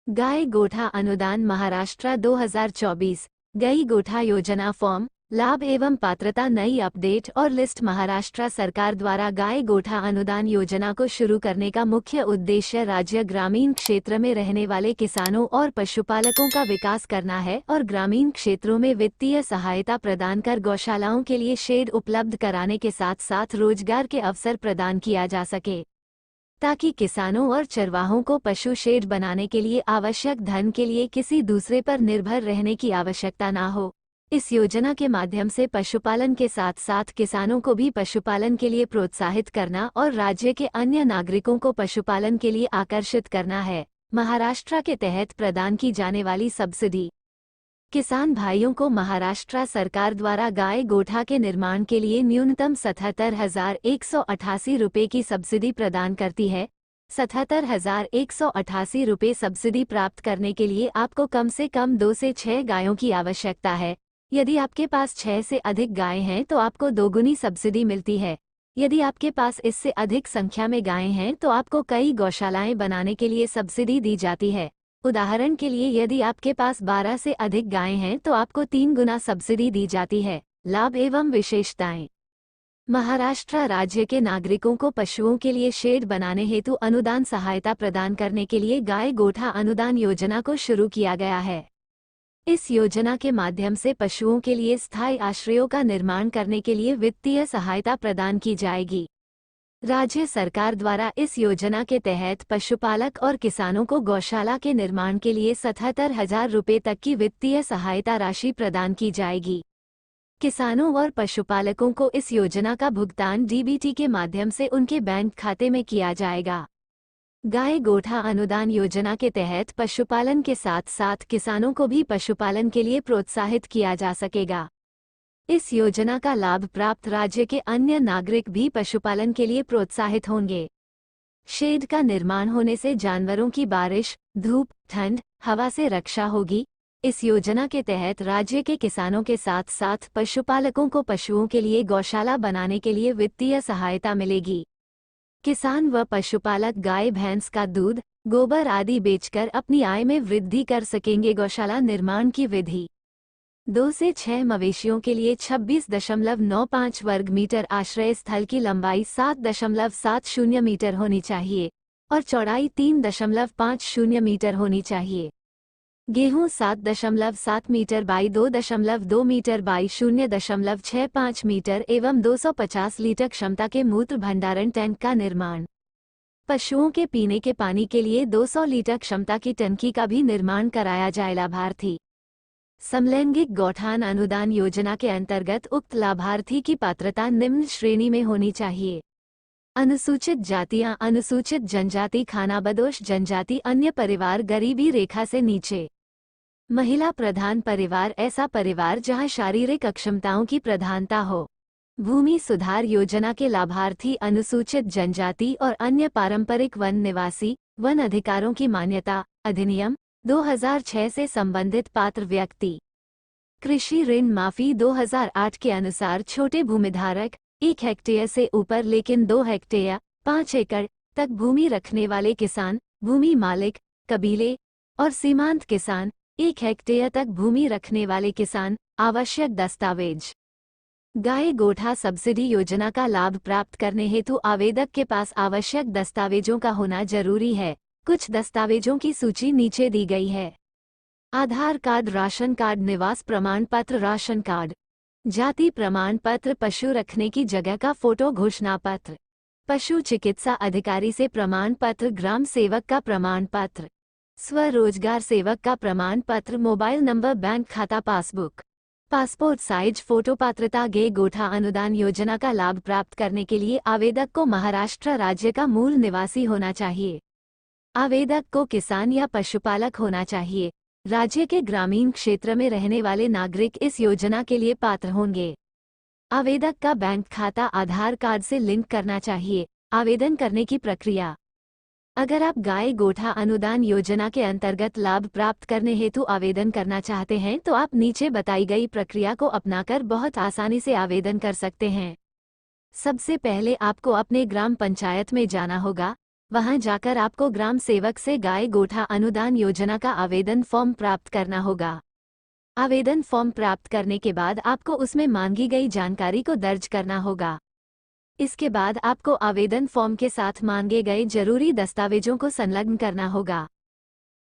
गाय गोठा अनुदान महाराष्ट्र 2024 गई गोठा योजना फॉर्म लाभ एवं पात्रता नई अपडेट और लिस्ट। महाराष्ट्र सरकार द्वारा गाय गोठा अनुदान योजना को शुरू करने का मुख्य उद्देश्य राज्य ग्रामीण क्षेत्र में रहने वाले किसानों और पशुपालकों का विकास करना है और ग्रामीण क्षेत्रों में वित्तीय सहायता प्रदान कर गौशालाओं के लिए शेड उपलब्ध कराने के साथ साथ रोजगार के अवसर प्रदान किया जा सके, ताकि किसानों और चरवाहों को पशु शेड बनाने के लिए आवश्यक धन के लिए किसी दूसरे पर निर्भर रहने की आवश्यकता न हो। इस योजना के माध्यम से पशुपालन के साथ साथ किसानों को भी पशुपालन के लिए प्रोत्साहित करना और राज्य के अन्य नागरिकों को पशुपालन के लिए आकर्षित करना है। महाराष्ट्र के तहत प्रदान की जाने वाली सब्सिडी। किसान भाइयों को महाराष्ट्र सरकार द्वारा गाय गोठा के निर्माण के लिए न्यूनतम 77,188 रुपये की सब्सिडी प्रदान करती है। 77,188 रुपये सब्सिडी प्राप्त करने के लिए आपको कम से कम 2 से 6 गायों की आवश्यकता है। यदि आपके पास 6 से अधिक गायें हैं तो आपको दोगुनी सब्सिडी मिलती है। यदि आपके पास इससे अधिक संख्या में गायें हैं तो आपको कई गौशालाएं बनाने के लिए सब्सिडी दी जाती है। उदाहरण के लिए यदि आपके पास 12 से अधिक गायें हैं तो आपको 3 गुना सब्सिडी दी जाती है। लाभ एवं विशेषताएं। महाराष्ट्र राज्य के नागरिकों को पशुओं के लिए शेड बनाने हेतु अनुदान सहायता प्रदान करने के लिए गाय गोठा अनुदान योजना को शुरू किया गया है। इस योजना के माध्यम से पशुओं के लिए स्थायी आश्रयों का निर्माण करने के लिए वित्तीय सहायता प्रदान की जाएगी। राज्य सरकार द्वारा इस योजना के तहत पशुपालक और किसानों को गौशाला के निर्माण के लिए 77,000 रुपये तक की वित्तीय सहायता राशि प्रदान की जाएगी। किसानों और पशुपालकों को इस योजना का भुगतान डीबीटी के माध्यम से उनके बैंक खाते में किया जाएगा। गाय गोठा अनुदान योजना के तहत पशुपालन के साथ साथ किसानों को भी पशुपालन के लिए प्रोत्साहित किया जा सकेगा। इस योजना का लाभ प्राप्त राज्य के अन्य नागरिक भी पशुपालन के लिए प्रोत्साहित होंगे। शेड का निर्माण होने से जानवरों की बारिश, धूप, ठंड, हवा से रक्षा होगी। इस योजना के तहत राज्य के किसानों के साथ साथ पशुपालकों को पशुओं के लिए गौशाला बनाने के लिए वित्तीय सहायता मिलेगी। किसान व पशुपालक गाय भैंस का दूध, गोबर आदि बेचकर अपनी आय में वृद्धि कर सकेंगे। गौशाला निर्माण की विधि। 2 से 6 मवेशियों के लिए 26.95 वर्ग मीटर आश्रय स्थल की लंबाई 7.70 मीटर होनी चाहिए और चौड़ाई 3.50 मीटर होनी चाहिए। गेहूं 7.7 meter by 2.2 meter by 0.65 meter एवं 250 लीटर क्षमता के मूत्र भंडारण टैंक का निर्माण। पशुओं के पीने के पानी के लिए 200 लीटर क्षमता की टंकी का भी निर्माण कराया जाए। लाभार्थी। समलैंगिक गौठान अनुदान योजना के अंतर्गत उक्त लाभार्थी की पात्रता निम्न श्रेणी में होनी चाहिए। अनुसूचित जातियां, अनुसूचित जनजाति, खानाबदोश जनजाति, अन्य परिवार गरीबी रेखा से नीचे। महिला प्रधान परिवार, ऐसा परिवार जहां शारीरिक अक्षमताओं की प्रधानता हो। भूमि सुधार योजना के लाभार्थी अनुसूचित जनजाति और अन्य पारंपरिक वन निवासी, वन अधिकारों की मान्यता अधिनियम 2006 से संबंधित पात्र व्यक्ति। कृषि ऋण माफी 2008 के अनुसार छोटे भूमिधारक 1 हेक्टेयर से ऊपर लेकिन 2 हेक्टेयर 5 एकड़ तक भूमि रखने वाले किसान, भूमि मालिक, कबीले और सीमांत किसान, 1 हेक्टेयर तक भूमि रखने वाले किसान। आवश्यक दस्तावेज। गाय गोठा सब्सिडी योजना का लाभ प्राप्त करने हेतु आवेदक के पास आवश्यक दस्तावेजों का होना जरूरी है। कुछ दस्तावेजों की सूची नीचे दी गई है। आधार कार्ड, राशन कार्ड, निवास प्रमाण पत्र, राशन कार्ड, जाति प्रमाण पत्र, पशु रखने की जगह का फोटो, घोषणा पत्र, पशु चिकित्सा अधिकारी से प्रमाण पत्र, ग्राम सेवक का प्रमाण पत्र, स्वरोजगार सेवक का प्रमाण पत्र, मोबाइल नंबर, बैंक खाता, पासबुक, पासपोर्ट साइज फोटो। पात्रता। गाय गोठा अनुदान योजना का लाभ प्राप्त करने के लिए आवेदक को महाराष्ट्र राज्य का मूल निवासी होना चाहिए। आवेदक को किसान या पशुपालक होना चाहिए। राज्य के ग्रामीण क्षेत्र में रहने वाले नागरिक इस योजना के लिए पात्र होंगे। आवेदक का बैंक खाता आधार कार्ड से लिंक करना चाहिए। आवेदन करने की प्रक्रिया। अगर आप गाय गोठा अनुदान योजना के अंतर्गत लाभ प्राप्त करने हेतु आवेदन करना चाहते हैं तो आप नीचे बताई गई प्रक्रिया को अपनाकर बहुत आसानी से आवेदन कर सकते हैं। सबसे पहले आपको अपने ग्राम पंचायत में जाना होगा। वहां जाकर आपको ग्राम सेवक से गाय गोठा अनुदान योजना का आवेदन फॉर्म प्राप्त करना होगा। आवेदन फॉर्म प्राप्त करने के बाद आपको उसमें मांगी गई जानकारी को दर्ज करना होगा। इसके बाद आपको आवेदन फॉर्म के साथ मांगे गए जरूरी दस्तावेजों को संलग्न करना होगा।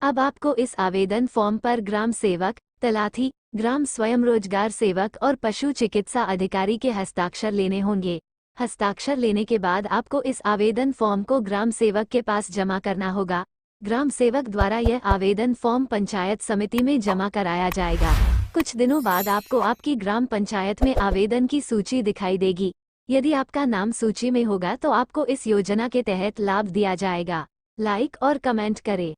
अब आपको इस आवेदन फॉर्म पर ग्राम सेवक, तलाठी, ग्राम स्वयं रोजगार सेवक और पशु चिकित्सा अधिकारी के हस्ताक्षर लेने होंगे। हस्ताक्षर लेने के बाद आपको इस आवेदन फॉर्म को ग्राम सेवक के पास जमा करना होगा। ग्राम सेवक द्वारा यह आवेदन फॉर्म पंचायत समिति में जमा कराया जाएगा। कुछ दिनों बाद आपको आपकी ग्राम पंचायत में आवेदन की सूची दिखाई देगी। यदि आपका नाम सूची में होगा तो आपको इस योजना के तहत लाभ दिया जाएगा। लाइक और कमेंट करें।